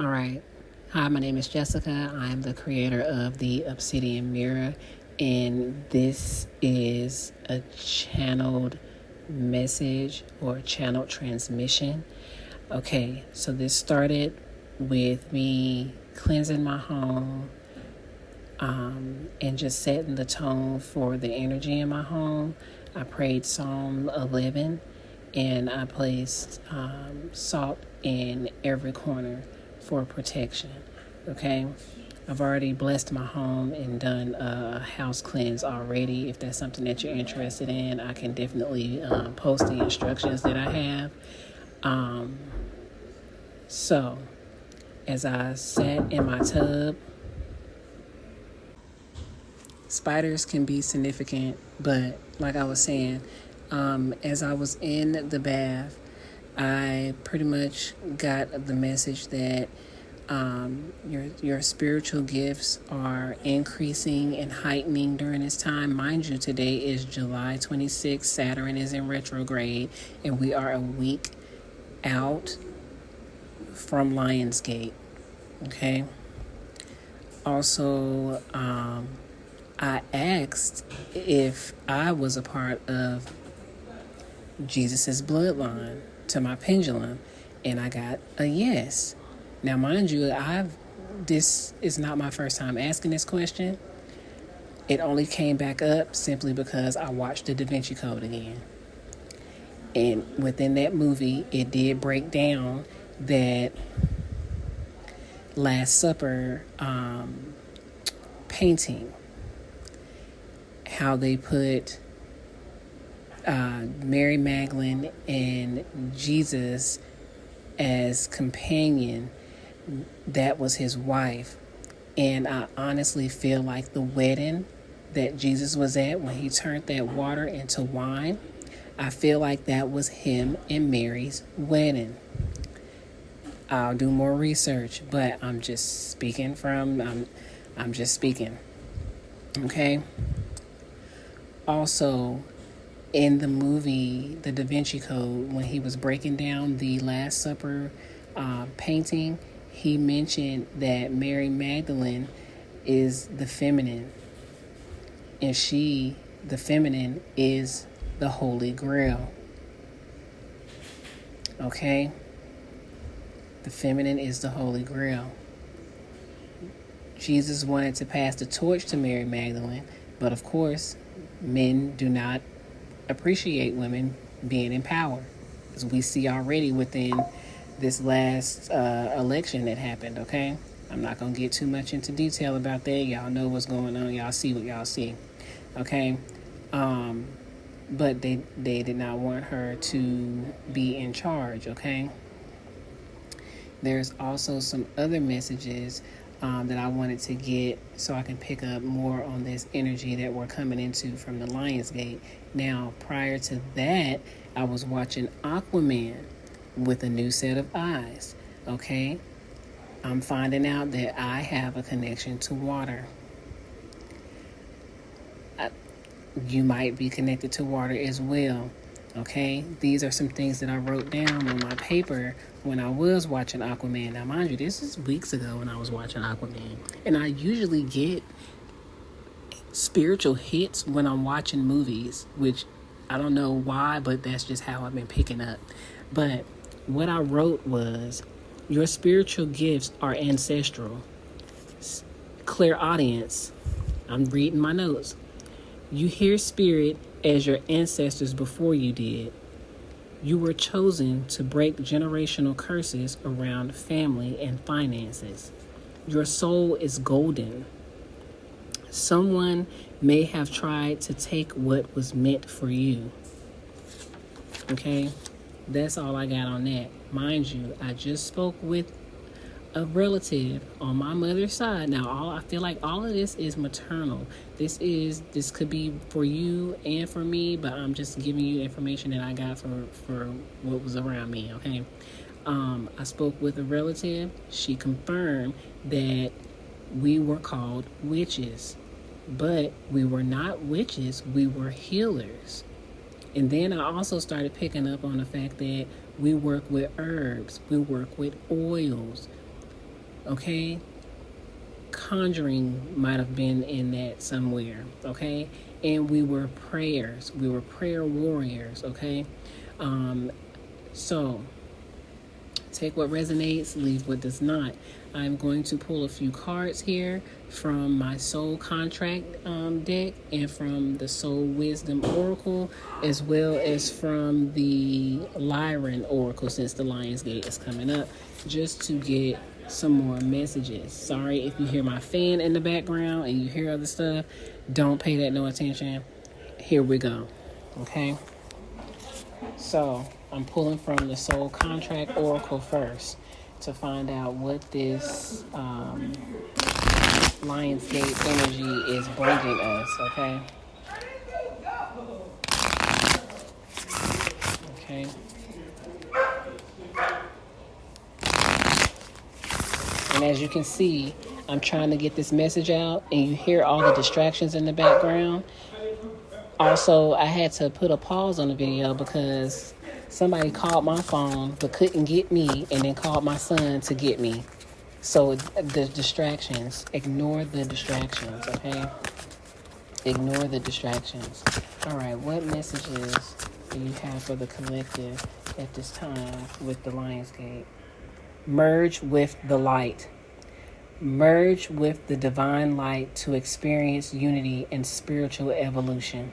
All right. Hi, my name is Jessica. I am the creator of the Obsidian Mirror, and this is a channeled message or channeled transmission. Okay, so this started with me cleansing my home and just setting the tone for the energy in my home. I prayed Psalm 11 and I placed salt in every corner for protection. Okay, I've already blessed my home and done a house cleanse already. If that's something that you're interested in, I can definitely post the instructions that I have. So as I sat in my tub, spiders can be significant, but like I was saying, as I was in the bath, I pretty much got the message that your spiritual gifts are increasing and heightening during this time. Mind you, today is July 26th. Saturn is in retrograde, and we are a week out from Lionsgate. Okay. Also, I asked if I was a part of Jesus's bloodline to my pendulum, and I got a yes. Now, mind you, this is not my first time asking this question. It only came back up simply because I watched the Da Vinci Code again. And within that movie, it did break down that Last Supper painting, how they put Mary Magdalene and Jesus as companion. That was his wife. And I honestly feel like the wedding that Jesus was at when he turned that water into wine, I feel like that was him and Mary's wedding. I'll do more research, but I'm just speaking. Okay. Also, in the movie The Da Vinci Code, when he was breaking down the Last Supper painting, he mentioned that Mary Magdalene is the feminine, and the feminine, is the Holy Grail. Okay? The feminine is the Holy Grail. Jesus wanted to pass the torch to Mary Magdalene, but of course, men do not appreciate women being in power, as we see already within this last election that happened. Okay, I'm not gonna get too much into detail about that. Y'all know what's going on. Y'all see what y'all see. Okay, but they did not want her to be in charge. Okay, there's also some other messages that I wanted to get so I can pick up more on this energy that we're coming into from the Lionsgate. Now, prior to that, I was watching Aquaman with a new set of eyes. Okay, I'm finding out that I have a connection to water. You might be connected to water as well. Okay, these are some things that I wrote down on my paper when I was watching Aquaman. Now, mind you, this is weeks ago when I was watching Aquaman, and I usually get spiritual hits when I'm watching movies, which I don't know why, but that's just how I've been picking up. But what I wrote was, your spiritual gifts are ancestral. Clairaudience. I'm reading my notes. You hear spirit as your ancestors before you did. You were chosen to break generational curses around family and finances. Your soul is golden. Someone may have tried to take what was meant for you. Okay, that's all I got on that. Mind you, I just spoke with a relative on my mother's side. Now, I feel like all of this is maternal. This could be for you and for me, but I'm just giving you information that I got for what was around me. Okay, I spoke with a relative. She confirmed that we were called witches, but we were not witches. We were healers. And then I also started picking up on the fact that we work with herbs, we work with oils. Okay? Conjuring might have been in that somewhere. Okay? And we were prayers. We were prayer warriors. Okay? So take what resonates, leave what does not. I'm going to pull a few cards here from my Soul Contract deck and from the Soul Wisdom Oracle, as well as from the Lyran Oracle, since the Lionsgate is coming up, just to get some more messages. Sorry if you hear my fan in the background and you hear other stuff. Don't pay that no attention. Here we go. Okay? So I'm pulling from the Soul Contract Oracle first to find out what this Lionsgate energy is bringing us, okay? Okay. And as you can see, I'm trying to get this message out, and you hear all the distractions in the background. Also, I had to put a pause on the video because somebody called my phone but couldn't get me, and then called my son to get me. So the distractions, ignore the distractions, okay? Ignore the distractions. All right, what messages do you have for the collective at this time with the Lionsgate? Merge with the light. Merge with the divine light to experience unity and spiritual evolution.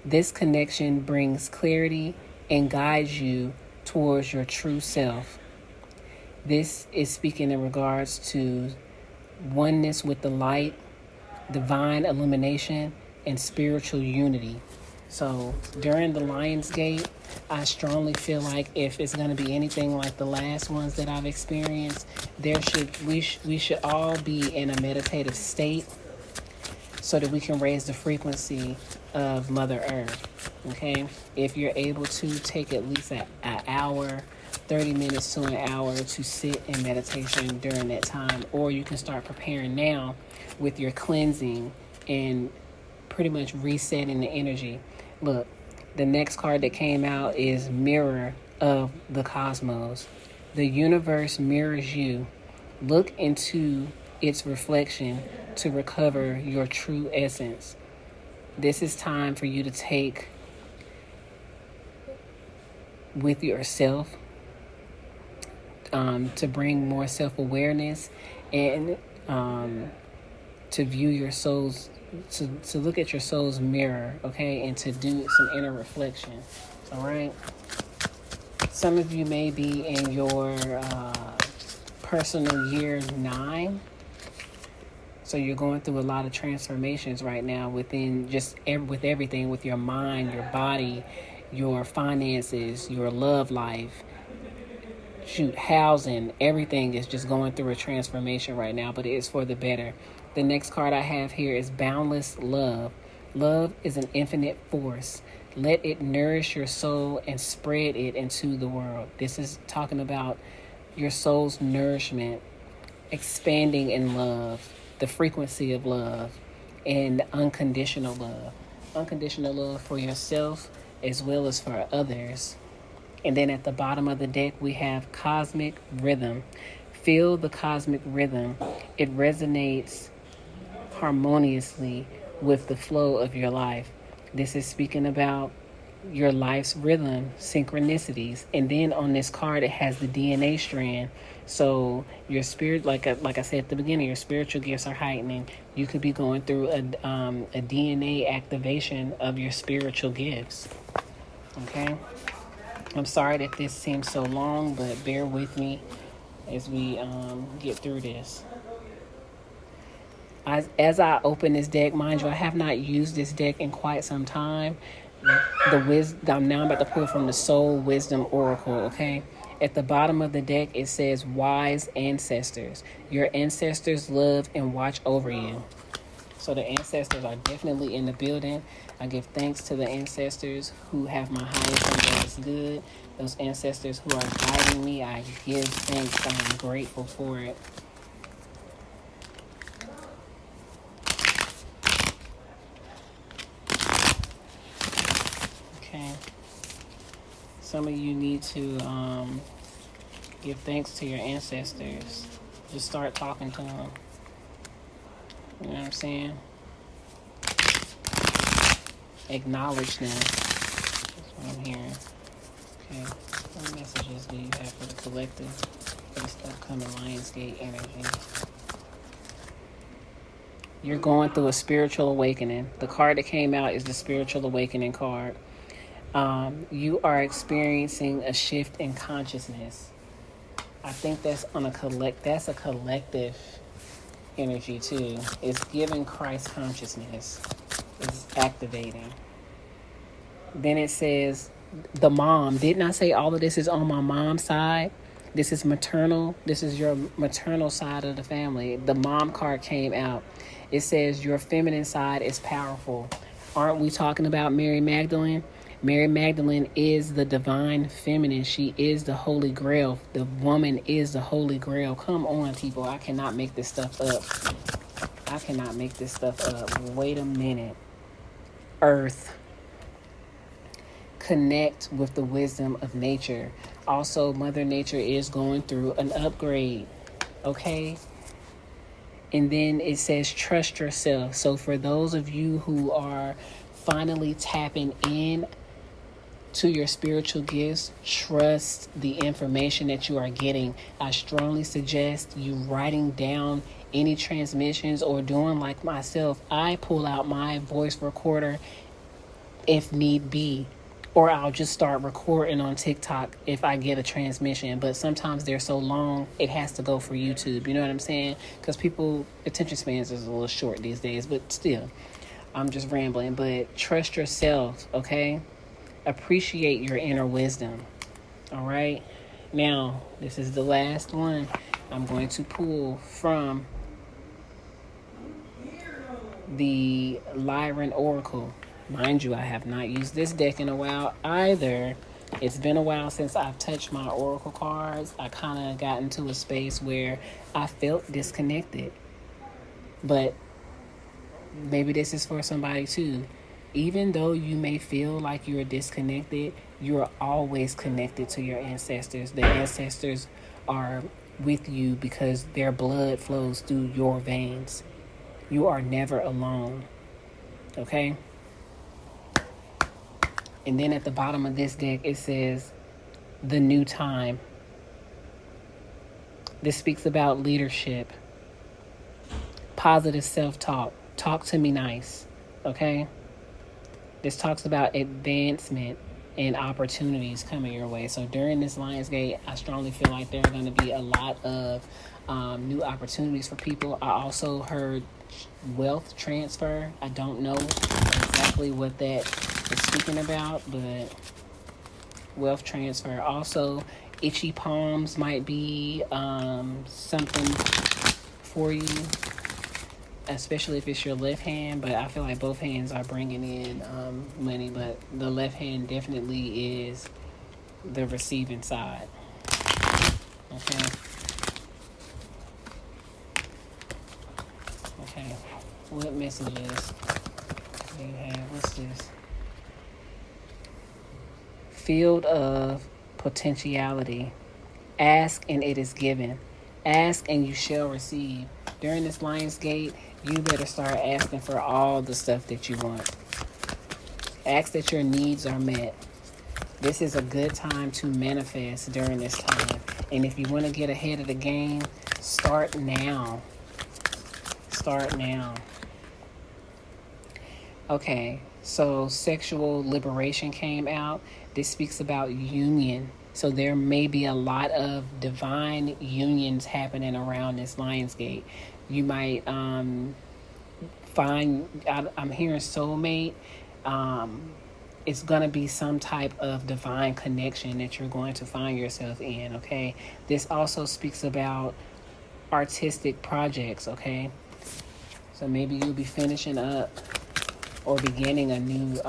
This connection brings clarity and guides you towards your true self. This is speaking in regards to oneness with the light, divine illumination, and spiritual unity. So during the Lionsgate, I strongly feel like if it's going to be anything like the last ones that I've experienced, we should all be in a meditative state so that we can raise the frequency of Mother Earth. Okay? If you're able to take at least an hour, 30 minutes to an hour to sit in meditation during that time, or you can start preparing now with your cleansing and pretty much resetting the energy. Look, the next card that came out is Mirror of the Cosmos. The universe mirrors you. Look into its reflection to recover your true essence. This is time for you to take with yourself, to bring more self-awareness and to view your soul's, to look at your soul's mirror, okay, and to do some inner reflection. All right. Some of you may be in your personal year 9. So you're going through a lot of transformations right now within with everything, with your mind, your body, your finances, your love life, housing, everything is just going through a transformation right now, but it is for the better. The next card I have here is Boundless Love. Love is an infinite force. Let it nourish your soul and spread it into the world. This is talking about your soul's nourishment, expanding in love, the frequency of love, and unconditional love. Unconditional love for yourself as well as for others. And then at the bottom of the deck, we have Cosmic Rhythm. Feel the cosmic rhythm. It resonates harmoniously with the flow of your life. This is speaking about your life's rhythm, synchronicities. And then on this card, it has the DNA strand. So your spirit, like I said at the beginning, your spiritual gifts are heightening. You could be going through a DNA activation of your spiritual gifts. Okay? I'm sorry that this seems so long, but bear with me as we get through this. As I open this deck, mind you, I have not used this deck in quite some time. I'm now about to pull from the Soul Wisdom Oracle, okay? At the bottom of the deck, it says, Wise Ancestors. Your ancestors love and watch over you. So the ancestors are definitely in the building. I give thanks to the ancestors who have my highest and best good. Those ancestors who are guiding me, I give thanks. I'm grateful for it. Okay. Some of you need to give thanks to your ancestors. Just start talking to them. You know what I'm saying? Acknowledge them. That's what I'm hearing. Okay. What messages do you have for the collective for this upcoming Lionsgate energy? You're going through a spiritual awakening. The card that came out is the spiritual awakening card. You are experiencing a shift in consciousness. I think that's a collective energy too. It's giving Christ consciousness. It's activating. Then it says the mom. Didn't I say all of this is on my mom's side? This is maternal. This is your maternal side of the family. The mom card came out. It says your feminine side is powerful. Aren't we talking about Mary Magdalene? Mary Magdalene is the divine feminine. She is the Holy Grail. The woman is the Holy Grail. Come on, people. I cannot make this stuff up. I cannot make this stuff up. Wait a minute. Earth. Connect with the wisdom of nature. Also, Mother Nature is going through an upgrade. Okay? And then it says trust yourself. So for those of you who are finally tapping in to your spiritual gifts, trust the information that you are getting. I strongly suggest you writing down any transmissions or doing like myself. I pull out my voice recorder if need be, or I'll just start recording on TikTok if I get a transmission. But sometimes they're so long, it has to go for YouTube. You know what I'm saying? Because people, attention spans is a little short these days, but still, I'm just rambling. But trust yourself, okay? Appreciate your inner wisdom. All right. Now, this is the last one. I'm going to pull from the Lyran Oracle. Mind you, I have not used this deck in a while either. It's been a while since I've touched my Oracle cards. I kind of got into a space where I felt disconnected. But maybe this is for somebody too. Even though you may feel like you're disconnected, you are always connected to your ancestors. The ancestors are with you because their blood flows through your veins. You are never alone. Okay? And then at the bottom of this deck, it says, the new time. This speaks about leadership, positive self-talk. Talk to me nice. Okay? This talks about advancement and opportunities coming your way. So during this Lionsgate, I strongly feel like there are going to be a lot of new opportunities for people. I also heard wealth transfer. I don't know exactly what that is speaking about, but wealth transfer. Also, itchy palms might be something for you, especially if it's your left hand, but I feel like both hands are bringing in money, but the left hand definitely is the receiving side. Okay. Okay. What messages do you have? What's this? Field of potentiality. Ask and it is given. Ask and you shall receive. During this Lionsgate, you better start asking for all the stuff that you want. Ask that your needs are met. This is a good time to manifest during this time. And if you want to get ahead of the game, start now. Start now. Okay, so sexual liberation came out. This speaks about union. So there may be a lot of divine unions happening around this Lionsgate. You might find, I'm hearing soulmate. It's going to be some type of divine connection that you're going to find yourself in, okay? This also speaks about artistic projects, okay? So maybe you'll be finishing up or beginning a new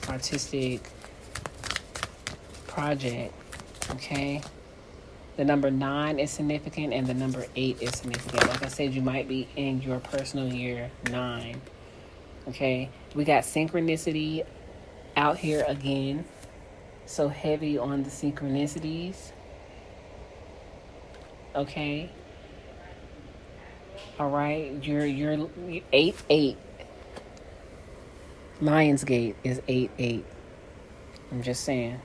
artistic project, okay? The number 9 is significant and the number 8 is significant. Like I said, you might be in your personal year 9, okay? We got synchronicity out here again. So heavy on the synchronicities, okay? All right, you're 8-8. Lionsgate is 8-8. I'm just saying.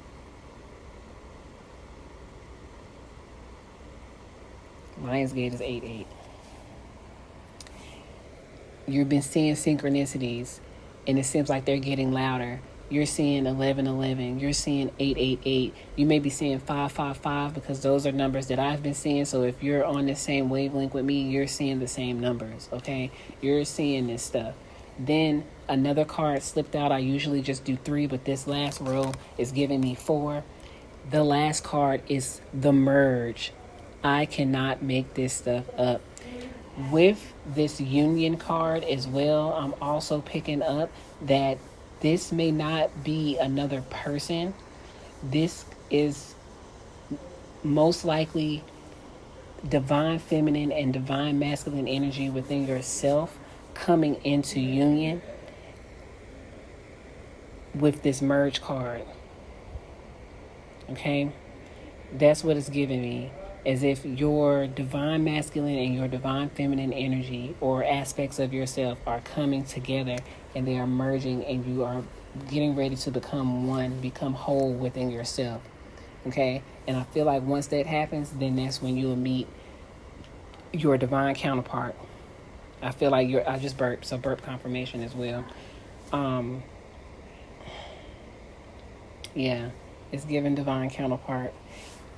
Lionsgate is 8-8. You've been seeing synchronicities, and it seems like they're getting louder. You're seeing 11-11. You're seeing 8-8-8. You may be seeing 5-5-5 because those are numbers that I've been seeing. So if you're on the same wavelength with me, you're seeing the same numbers, okay? You're seeing this stuff. Then another card slipped out. I usually just do 3, but this last row is giving me 4. The last card is the merge. I cannot make this stuff up. With this union card as well, I'm also picking up that this may not be another person. This is most likely divine feminine and divine masculine energy within yourself coming into union with this merge card. Okay? That's what it's giving me. As if your divine masculine and your divine feminine energy or aspects of yourself are coming together and they are merging, and you are getting ready to become one, become whole within yourself. Okay? And I feel like once that happens, then that's when you'll meet your divine counterpart. I feel like I just burped, so burp confirmation as well. Yeah, it's giving divine counterpart.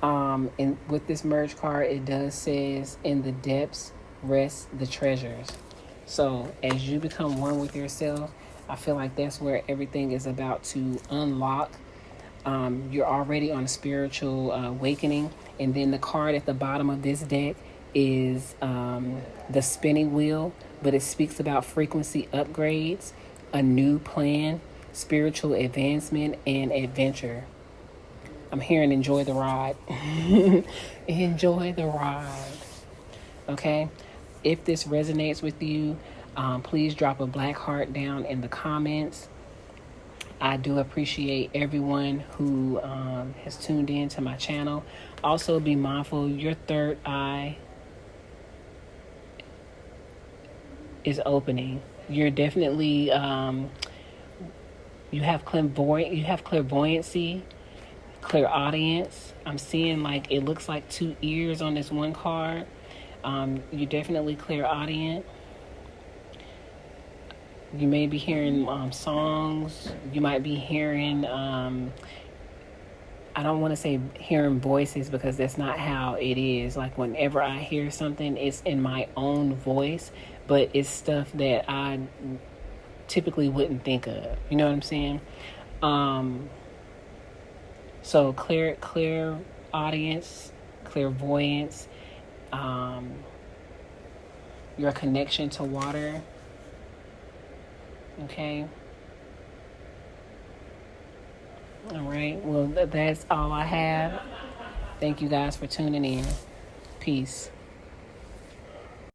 And with this merge card, it does says, in the depths rest the treasures. So as you become one with yourself, I feel like that's where everything is about to unlock. You're already on a spiritual awakening. And then the card at the bottom of this deck is the spinning wheel, but it speaks about frequency upgrades, a new plan, spiritual advancement, and adventure. I'm hearing enjoy the ride. Enjoy the ride. Okay? If this resonates with you, please drop a black heart down in the comments. I do appreciate everyone who has tuned in to my channel. Also, be mindful, your third eye is opening. You're definitely, you have clairvoyancy, clairaudience. I'm seeing like, it looks like 2 ears on this one card. You're definitely clairaudient. You may be hearing songs. You might be hearing, I don't want to say hearing voices, because that's not how it is. Like whenever I hear something, it's in my own voice, but it's stuff that I typically wouldn't think of. You know what I'm saying? So clear audience, clairvoyance, your connection to water. Okay. All right. Well, that's all I have. Thank you guys for tuning in. Peace.